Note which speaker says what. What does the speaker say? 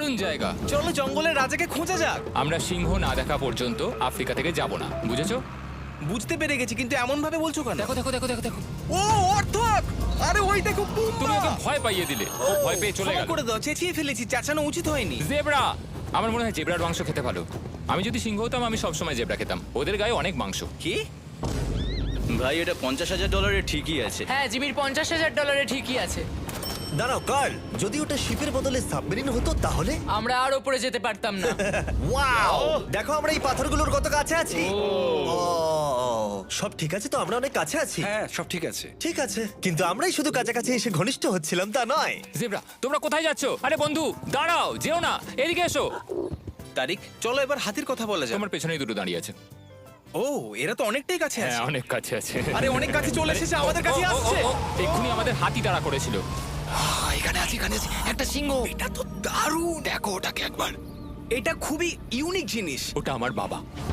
Speaker 1: দারুণ জায়গা।
Speaker 2: চলো জঙ্গলের রাজাকে খোঁজা যাক।
Speaker 1: আমরা সিংহ না দেখা পর্যন্ত আফ্রিকা থেকে যাব না, বুঝেছো?
Speaker 2: বুঝতে পেরে গেছি, কিন্তু এমন ভাবে বলছো কেন?
Speaker 1: দেখো দেখো দেখো দেখো দেখো,
Speaker 2: ও অর্থক! আরে ওই দেখো
Speaker 1: তুমি ওকে ভয় পাইয়ে দিলে, ও ভয় পেয়ে চলে
Speaker 2: ক্ষমা
Speaker 1: গেল।
Speaker 2: করে দাও, চেঁচিয়ে ফেলেছি, চেঁচানো উচিত হয়নি।
Speaker 1: জেব্রা, আমার মনে হয় জেব্রার মাংস খেতে ভালো। আমি যদি সিংহ হতাম আমি সবসময় জেব্রা খেতাম, ওদের গায়ে অনেক মাংস।
Speaker 2: কি?
Speaker 3: ভাই এটা $50,000 ঠিকই আছে।
Speaker 4: হ্যাঁ, জিমির $50,000 ঠিকই আছে।
Speaker 5: দাঁড়াও কার্ল, যদি ওটা শিপের বদলে সাবমেরিন হতো তাহলে?
Speaker 4: আমরা আর উপরে যেতে পারতাম না।
Speaker 5: ওয়াও, দেখো আমরা এই পাথরগুলোর কত কাছে আছি। ও, সব ঠিক আছে তো? আমরা অনেক কাছে আছি।
Speaker 2: হ্যাঁ, সব ঠিক আছে।
Speaker 5: ঠিক আছে, কিন্তু আমরাই শুধু কাছাকাছি এসে ঘনিষ্ঠ হচ্ছিলাম তা নয়।
Speaker 1: জেব্রা, তোমরা কোথায় যাচ্ছো? আরে বন্ধু দাঁড়াও, যেও না, এদিকে এসো।
Speaker 2: তারিক, চলো এবার হাতির কথা বলা যাক।
Speaker 1: তোমার পেছনেই দুটো দাঁড়িয়ে আছে।
Speaker 2: ও, এরা তো অনেকটাই কাছে
Speaker 1: হ্যাঁ,
Speaker 2: আছে।
Speaker 1: অনেক কাছে আছে।
Speaker 2: আরে অনেক কাছে চলে এসেছে, আমাদের কাছে
Speaker 1: ও, ও, ও,
Speaker 2: আসছে।
Speaker 1: ও, এক্ষুনি আমাদের হাতি তাড়া করেছিল।
Speaker 4: এখানে আছে একটা সিংহ।
Speaker 2: এটা তো দারুণ।
Speaker 1: দেখো ওটাকে একবার।
Speaker 2: এটা খুবই ইউনিক জিনিস।
Speaker 1: ওটা আমার বাবা।